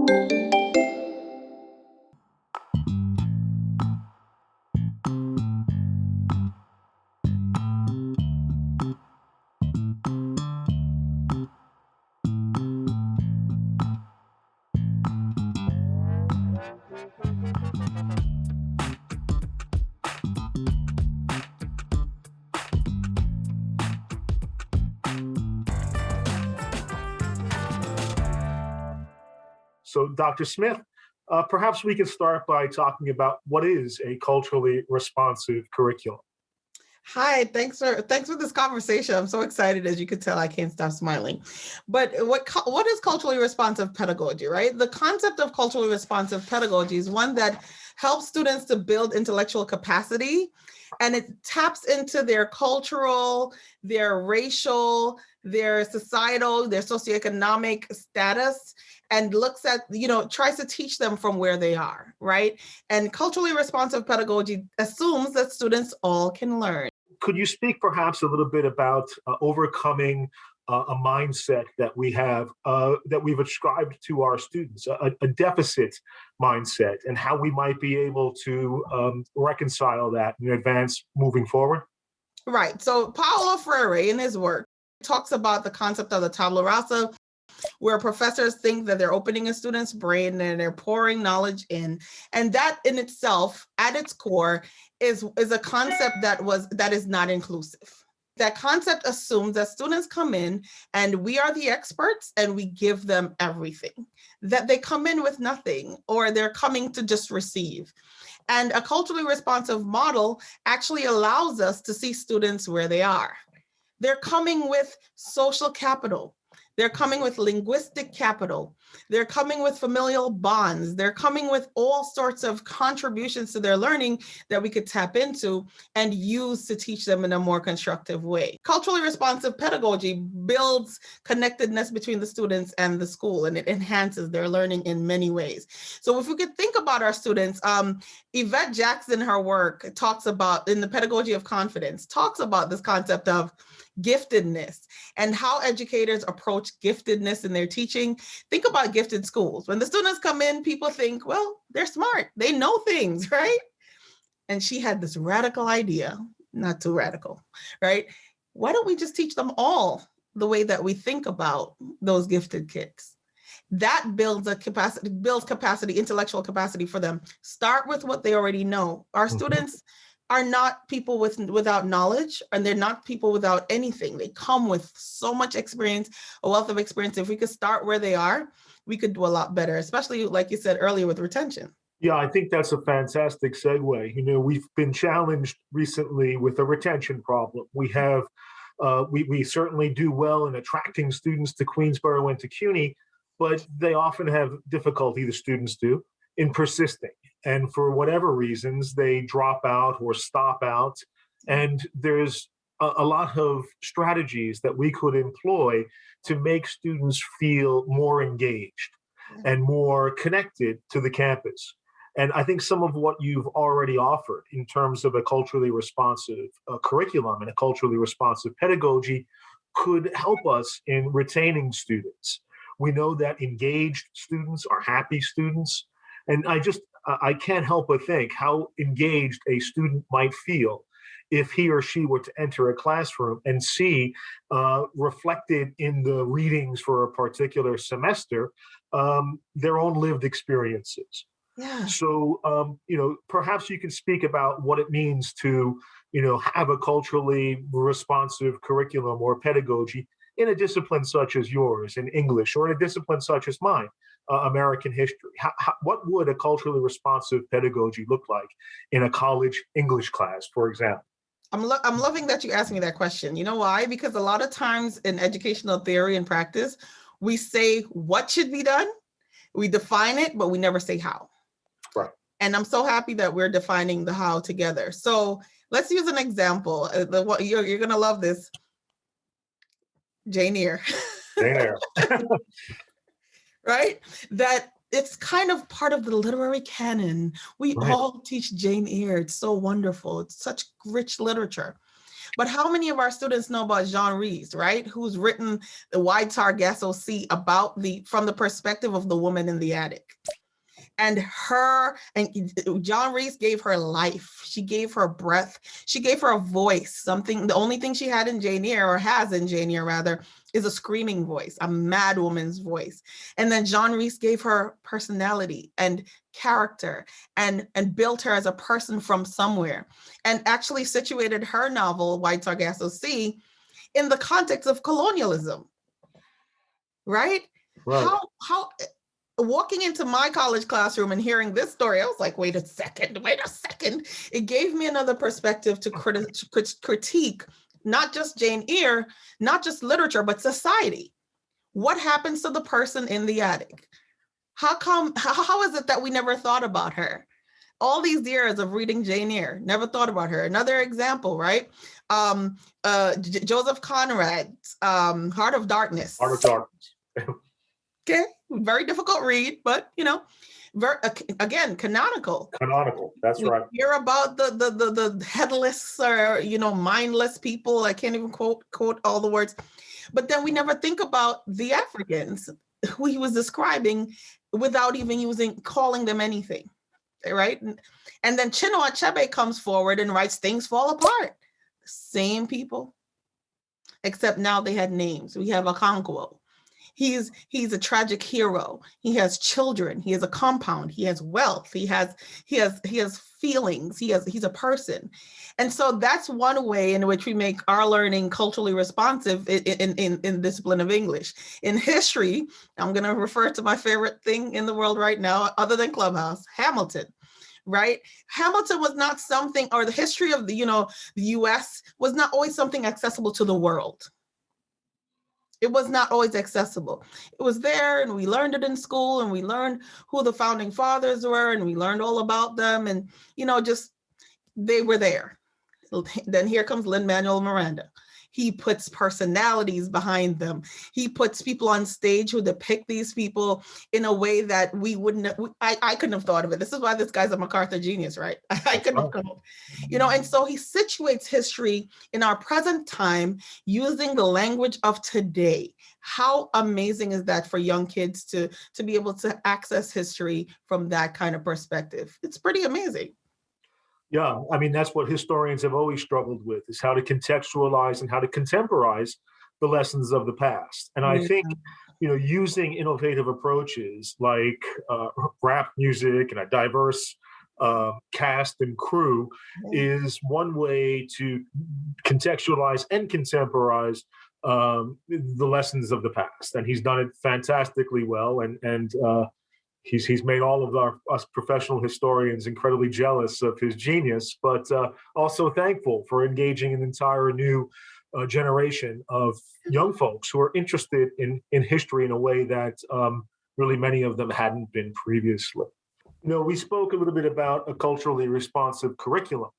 So, Dr. Smith, perhaps we can start by talking about what is a culturally responsive curriculum. Hi, thanks for this conversation. I'm so excited. As you can tell, I can't stop smiling. But what is culturally responsive pedagogy, right? The concept of culturally responsive pedagogy is one that helps students to build intellectual capacity, and it taps into their cultural, their racial, their societal, their socioeconomic status, and looks at, tries to teach them from where they are, right? And culturally responsive pedagogy assumes that students all can learn. Could you speak perhaps a little bit about overcoming a mindset that we have, that we've ascribed to our students, a deficit mindset, and how we might be able to reconcile that in advance moving forward? Right. So Paulo Freire, in his work, talks about the concept of the tabula rasa, where professors think that they're opening a student's brain and they're pouring knowledge in. And that in itself, at its core, is a concept that is not inclusive. That concept assumes that students come in and we are the experts and we give them everything, that they come in with nothing, or they're coming to just receive. And a culturally responsive model actually allows us to see students where they are. They're coming with social capital. They're coming with linguistic capital. They're coming with familial bonds. They're coming with all sorts of contributions to their learning that we could tap into and use to teach them in a more constructive way. Culturally responsive pedagogy builds connectedness between the students and the school, and it enhances their learning in many ways. So if we could think about our students, Yvette Jackson, her work talks about, in the pedagogy of confidence, talks about this concept of giftedness and how educators approach giftedness in their teaching. Think about gifted schools. When the students come in, people think, well, they're smart. They know things, right? And she had this radical idea, not too radical, right? Why don't we just teach them all the way that we think about those gifted kids? That builds capacity, intellectual capacity for them. Start with what they already know. Our students are not people without knowledge, and they're not people without anything. They come with so much experience, a wealth of experience. If we could start where they are, we could do a lot better, especially like you said earlier with retention. Yeah, I think that's a fantastic segue. We've been challenged recently with a retention problem. We certainly do well in attracting students to Queensborough and to CUNY, but they often have difficulty, the students do, in persisting. And for whatever reasons, they drop out or stop out. And there's a lot of strategies that we could employ to make students feel more engaged and more connected to the campus. And I think some of what you've already offered in terms of a culturally responsive curriculum and a culturally responsive pedagogy could help us in retaining students. We know that engaged students are happy students. And I can't help but think how engaged a student might feel if he or she were to enter a classroom and see reflected in the readings for a particular semester their own lived experiences. Yeah. So, perhaps you can speak about what it means to, have a culturally responsive curriculum or pedagogy in a discipline such as yours, in English, or in a discipline such as mine, American history. What would a culturally responsive pedagogy look like in a college English class, for example? I'm loving that you asked me that question. You know why? Because a lot of times in educational theory and practice, we say what should be done, we define it, but we never say how. Right. And I'm so happy that we're defining the how together. So let's use an example. You're going to love this. Jane Eyre. Jane Eyre. Right? That it's kind of part of the literary canon. We all teach Jane Eyre. It's so wonderful. It's such rich literature. But how many of our students know about Jean Rees, right? Who's written the Wide Sargasso Sea from the perspective of the woman in the attic. And John Rees gave her life. She gave her breath. She gave her a voice, the only thing she had in Jane Eyre, or has in Jane Eyre rather, is a screaming voice, a mad woman's voice. And then John Rees gave her personality and character and built her as a person from somewhere, and actually situated her novel, Wide Sargasso Sea, in the context of colonialism, right? Right. How walking into my college classroom and hearing this story, I was like, wait a second. It gave me another perspective to critique, not just Jane Eyre, not just literature, but society. What happens to the person in the attic? How is it that we never thought about her? All these years of reading Jane Eyre, never thought about her. Another example, right? Joseph Conrad's Heart of Darkness. Heart of Darkness. Okay, very difficult read, but again, canonical. Canonical, that's right. We hear about the headless or mindless people. I can't even quote all the words, but then we never think about the Africans who he was describing without even calling them anything, right? And then Chinua Achebe comes forward and writes Things Fall Apart. Same people, except now they had names. We have Okonkwo. He's a tragic hero. He has children. He has a compound. He has wealth. He has feelings. He's a person. And so that's one way in which we make our learning culturally responsive in discipline of English. In history, I'm going to refer to my favorite thing in the world right now, other than Clubhouse, Hamilton. Right? Hamilton was not something, or the history of the US was not always something accessible to the world. It was not always accessible. It was there, and we learned it in school, and we learned who the founding fathers were, and we learned all about them, and just they were there. Then here comes Lin-Manuel Miranda. He puts personalities behind them. He puts people on stage who depict these people in a way that we wouldn't. I couldn't have thought of it. This is why this guy's a MacArthur genius, right? I couldn't have come up. And so he situates history in our present time using the language of today. How amazing is that for young kids to be able to access history from that kind of perspective? It's pretty amazing. Yeah, I mean, that's what historians have always struggled with, is how to contextualize and how to contemporize the lessons of the past. And I think, using innovative approaches like rap music and a diverse cast and crew is one way to contextualize and contemporize the lessons of the past. And he's done it fantastically well. And he's made all of us professional historians incredibly jealous of his genius, but also thankful for engaging an entire new generation of young folks who are interested in history in a way that really many of them hadn't been previously. We spoke a little bit about a culturally responsive curriculum,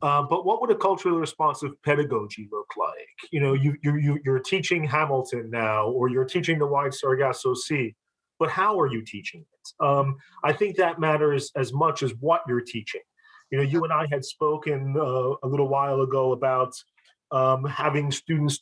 but what would a culturally responsive pedagogy look like? You're teaching Hamilton now, or you're teaching the Wide Sargasso Sea. But how are you teaching it? I think that matters as much as what you're teaching. You and I had spoken a little while ago about having students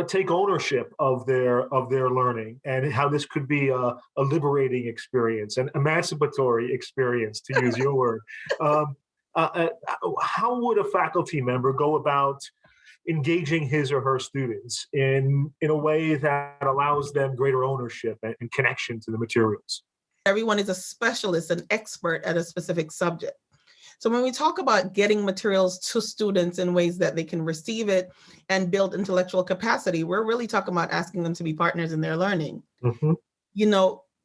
take ownership of their learning, and how this could be a liberating experience, an emancipatory experience, to use your word. How would a faculty member go about engaging his or her students in a way that allows them greater ownership and connection to the materials? Everyone is a specialist, an expert at a specific subject. So when we talk about getting materials to students in ways that they can receive it and build intellectual capacity, we're really talking about asking them to be partners in their learning. Mm-hmm.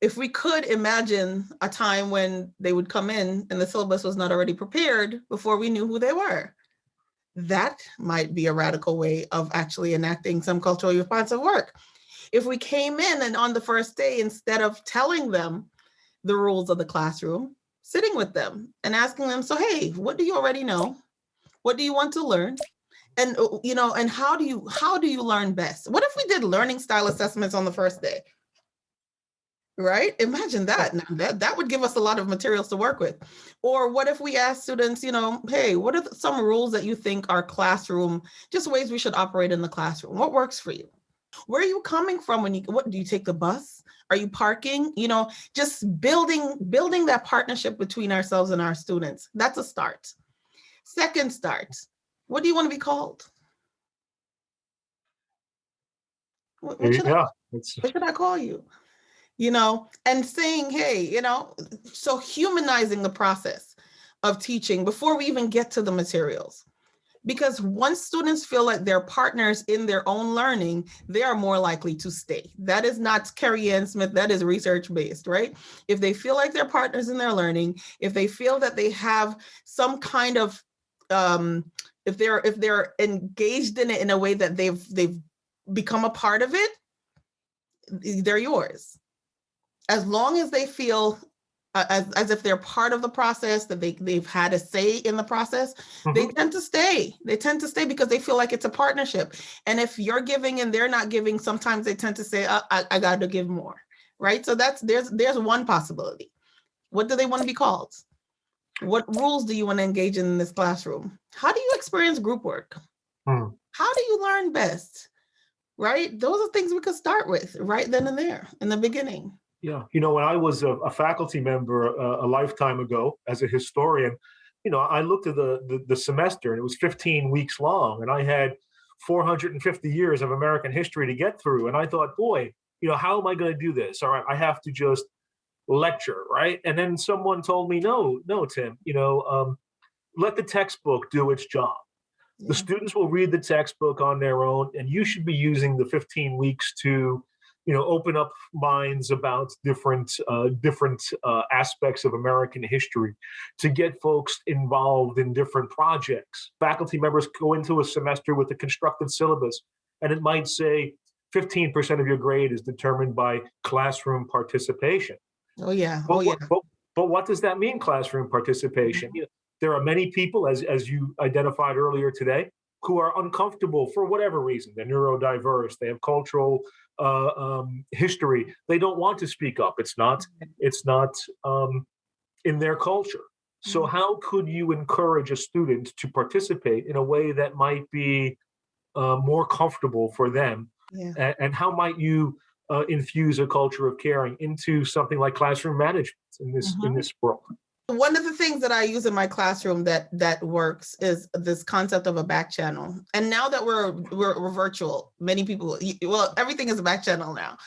If we could imagine a time when they would come in and the syllabus was not already prepared before we knew who they were, that might be a radical way of actually enacting some culturally responsive work. If we came in and on the first day, instead of telling them the rules of the classroom, sitting with them and asking them, so, hey, what do you already know? What do you want to learn? And, and how do you learn best? What if we did learning style assessments on the first day? Right? Imagine that. Now, that would give us a lot of materials to work with. Or what if we ask students, hey, what are some rules that you think are classroom, just ways we should operate in the classroom? What works for you? Where are you coming from what do you take the bus? Are you parking? Just building that partnership between ourselves and our students. That's a start. Second start. What do you want to be called? What should I call you? And saying, hey, so humanizing the process of teaching before we even get to the materials. Because once students feel like they're partners in their own learning, they are more likely to stay. That is not Kerri-Ann Smith, that is research-based, right? If they feel like they're partners in their learning, if they feel that they have some kind of, if they're engaged in it in a way that they've become a part of it, they're yours. As long as they feel as if they're part of the process, that they've had a say in the process, they tend to stay. They tend to stay because they feel like it's a partnership. And if you're giving and they're not giving, sometimes they tend to say, I got to give more, right? So there's one possibility. What do they want to be called? What rules do you want to engage in this classroom? How do you experience group work? How do you learn best? Right? Those are things we could start with right then and there in the beginning. Yeah. When I was a faculty member a lifetime ago as a historian, I looked at the semester and it was 15 weeks long and I had 450 years of American history to get through. And I thought, boy, how am I going to do this? All right, I have to just lecture, right? And then someone told me, no, Tim, let the textbook do its job. Yeah. The students will read the textbook on their own, and you should be using the 15 weeks to open up minds about different aspects of American history, to get folks involved in different projects. Faculty members go into a semester with a constructed syllabus, and it might say 15% of your grade is determined by classroom participation. Oh yeah. But what does that mean, classroom participation? There are many people, as you identified earlier today, who are uncomfortable for whatever reason. They're neurodiverse. They have cultural history. They don't want to speak up. It's not in their culture. So how could you encourage a student to participate in a way that might be more comfortable for them? Yeah. And how might you infuse a culture of caring into something like classroom management in this world? One of the things that I use in my classroom that works is this concept of a back channel. And now that we're virtual, many people, everything is a back channel now.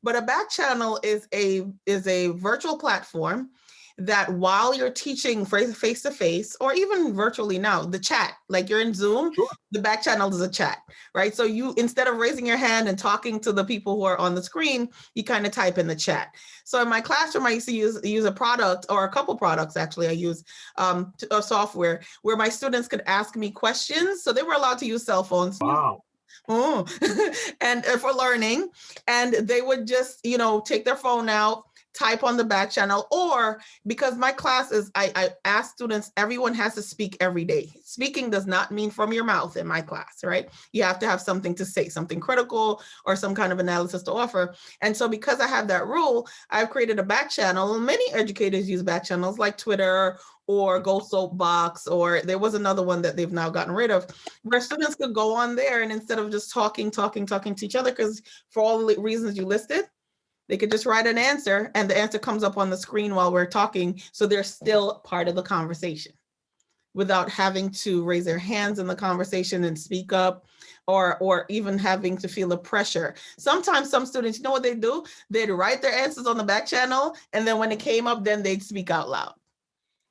But a back channel is a virtual platform that while you're teaching face to face, or even virtually now, the chat, like you're in Zoom, sure. The back channel is a chat, right? So you, instead of raising your hand and talking to the people who are on the screen, you kind of type in the chat. So in my classroom, I used to use a product, or a couple products actually. I use a software where my students could ask me questions. So they were allowed to use cell phones. Wow. And for learning, and they would just, take their phone out, type on the back channel, or because my class is, I ask students, everyone has to speak every day. Speaking does not mean from your mouth in my class, right? You have to have something to say, something critical or some kind of analysis to offer. And so because I have that rule, I've created a back channel. Many educators use back channels like Twitter or Go Soapbox, or there was another one that they've now gotten rid of, where students could go on there and instead of just talking to each other, because for all the reasons you listed, they could just write an answer and the answer comes up on the screen while we're talking. So they're still part of the conversation without having to raise their hands in the conversation and speak up, or even having to feel the pressure. Sometimes some students, you know what they do? They'd write their answers on the back channel, and then when it came up, then they'd speak out loud.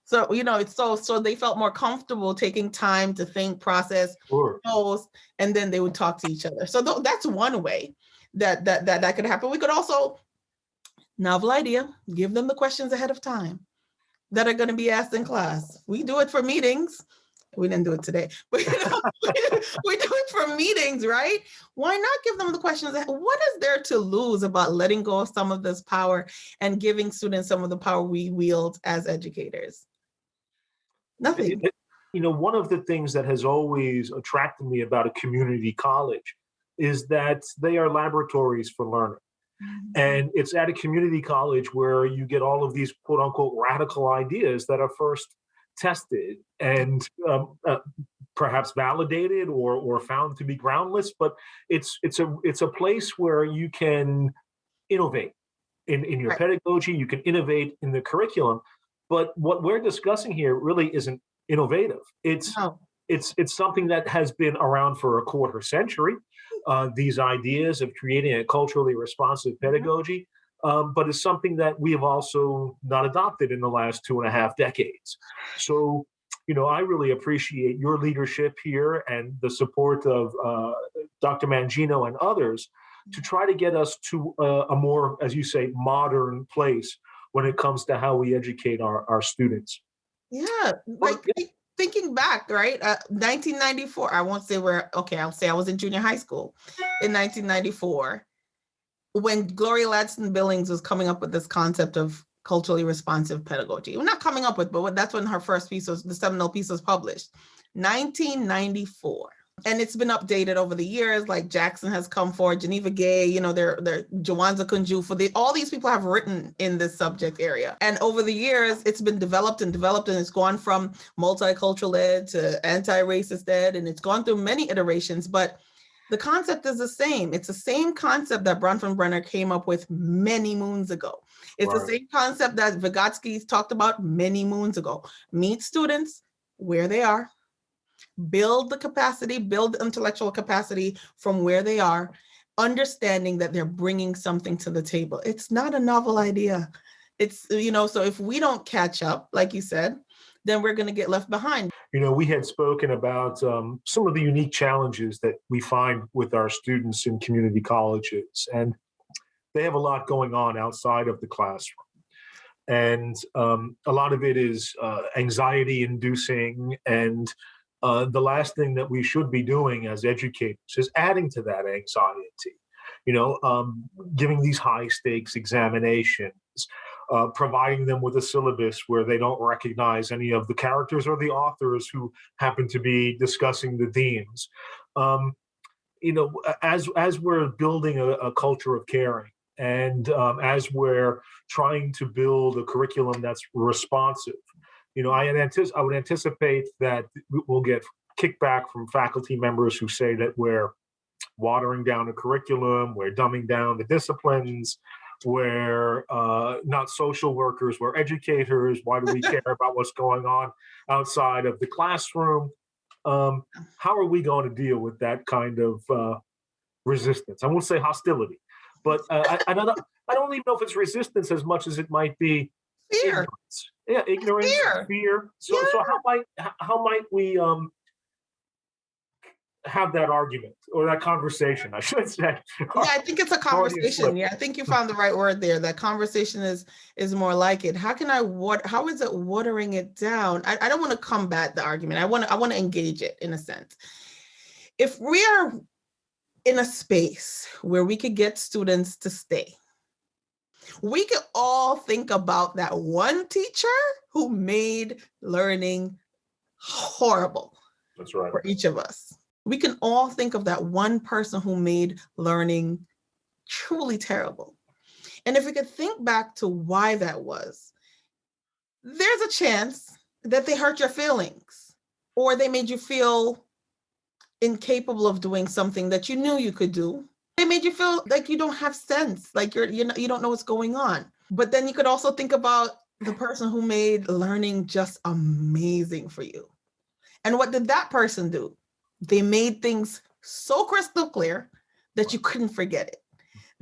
So, it's so they felt more comfortable taking time to think, process, post, and then they would talk to each other. So that's one way that could happen. We could also, novel idea, give them the questions ahead of time that are going to be asked in class. We do it for meetings. We didn't do it today, but we do it for meetings, right? Why not give them the questions? What is there to lose about letting go of some of this power and giving students some of the power we wield as educators? Nothing. One of the things that has always attracted me about a community college is that they are laboratories for learning. And it's at a community college where you get all of these quote unquote radical ideas that are first tested and perhaps validated or found to be groundless. But it's a place where you can innovate in your Right. pedagogy, you can innovate in the curriculum. But what we're discussing here really isn't innovative. No. It's something that has been around for a quarter century. These ideas of creating a culturally responsive pedagogy, but it's something that we have also not adopted in the last 2.5 decades. So, I really appreciate your leadership here and the support of Dr. Mangino and others to try to get us to a more, as you say, modern place when it comes to how we educate our students. Yeah, like thinking back, right? 1994, I won't say I'll say I was in junior high school in 1994 when Gloria Ladson Billings was coming up with this concept of culturally responsive pedagogy. Well, not coming up with, but that's when her first piece the seminal piece was published, 1994. And it's been updated over the years, like Jackson has come forward, Geneva Gay, they're Jawanza Kunju, all these people have written in this subject area. And over the years, it's been developed, and it's gone from multicultural ed to anti-racist ed, and it's gone through many iterations, but the concept is the same. It's the same concept that Bronfenbrenner came up with many moons ago. It's the same concept that Vygotsky talked about many moons ago. Meet students where they are, build the capacity, build the intellectual capacity from where they are, understanding that they're bringing something to the table. It's not a novel idea. It's, so if we don't catch up, like you said, then we're going to get left behind. We had spoken about some of the unique challenges that we find with our students in community colleges, and they have a lot going on outside of the classroom. And a lot of it is anxiety inducing, and the last thing that we should be doing as educators is adding to that anxiety, giving these high stakes examinations, providing them with a syllabus where they don't recognize any of the characters or the authors who happen to be discussing the themes. As we're building a culture of caring, and as we're trying to build a curriculum that's responsive, I would anticipate that we'll get kickback from faculty members who say that we're watering down the curriculum, we're dumbing down the disciplines, we're not social workers, we're educators. Why do we care about what's going on outside of the classroom? How are we going to deal with that kind of resistance? I won't say hostility, but I don't even know if it's resistance as much as it might be fear. Ignorance. Yeah, ignorance, fear. So how might we have that argument or that conversation, I should say? Yeah, I think it's a conversation. Yeah, I think you found the right word there. That conversation is more like it. How is it watering it down? I don't want to combat the argument. I want to engage it in a sense. If we are in a space where we could get students to stay, we could all think about that one teacher who made learning horrible. That's right. For each of us. We can all think of that one person who made learning truly terrible. And if we could think back to why that was, there's a chance that they hurt your feelings, or they made you feel incapable of doing something that you knew you could do. They made you feel like you don't have sense, like you don't know what's going on. But then you could also think about the person who made learning just amazing for you. And what did that person do? They made things so crystal clear that you couldn't forget it.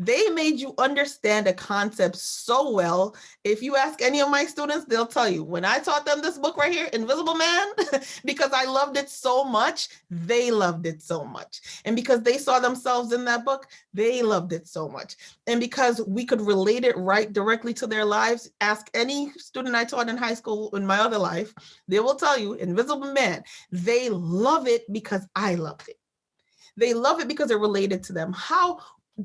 They made you understand a concept so well. If you ask any of my students, they'll tell you, when I taught them this book right here, Invisible Man, because I loved it so much, they loved it so much. And because they saw themselves in that book, they loved it so much. And because we could relate it right directly to their lives, ask any student I taught in high school in my other life, they will tell you, Invisible Man, they love it because I loved it. They love it because it related to them.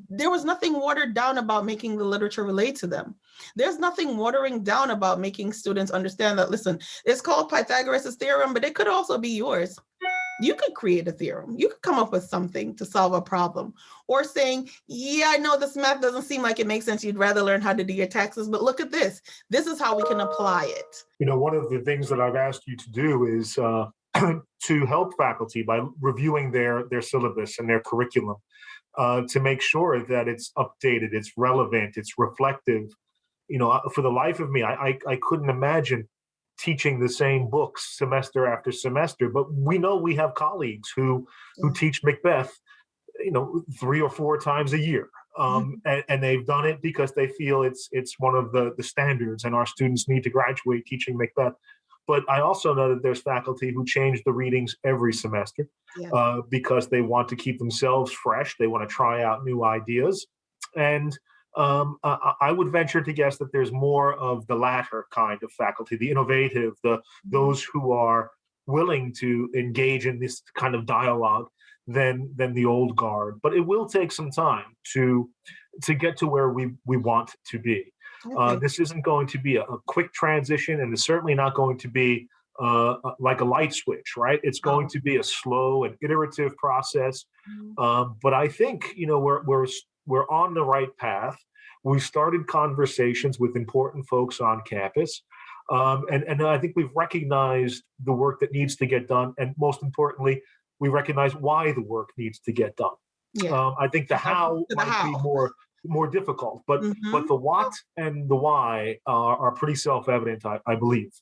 There was nothing watered down about making the literature relate to them. There's nothing watering down about making students understand that, listen, it's called Pythagoras' theorem, but it could also be yours. You could create a theorem. You could come up with something to solve a problem. Or saying, yeah, I know this math doesn't seem like it makes sense. You'd rather learn how to do your taxes, but look at this. This is how we can apply it. One of the things that I've asked you to do is to help faculty by reviewing their syllabus and their curriculum to make sure that it's updated, it's relevant, it's reflective. For the life of me, I couldn't imagine teaching the same books semester after semester, but we know we have colleagues who teach Macbeth, 3 or 4 times a year. And they've done it because they feel it's one of the standards, and our students need to graduate teaching Macbeth. But I also know that there's faculty who change the readings every semester because they want to keep themselves fresh. They want to try out new ideas. And I would venture to guess that there's more of the latter kind of faculty, the innovative, those who are willing to engage in this kind of dialogue than the old guard. But it will take some time to get to where we want to be. Okay. This isn't going to be a quick transition, and it's certainly not going to be like a light switch, right? It's going to be a slow and iterative process. But I think we're on the right path. We started conversations with important folks on campus. And I think we've recognized the work that needs to get done. And most importantly, we recognize why the work needs to get done. I think the how might be more difficult, but the what and the why are pretty self-evident, I believe.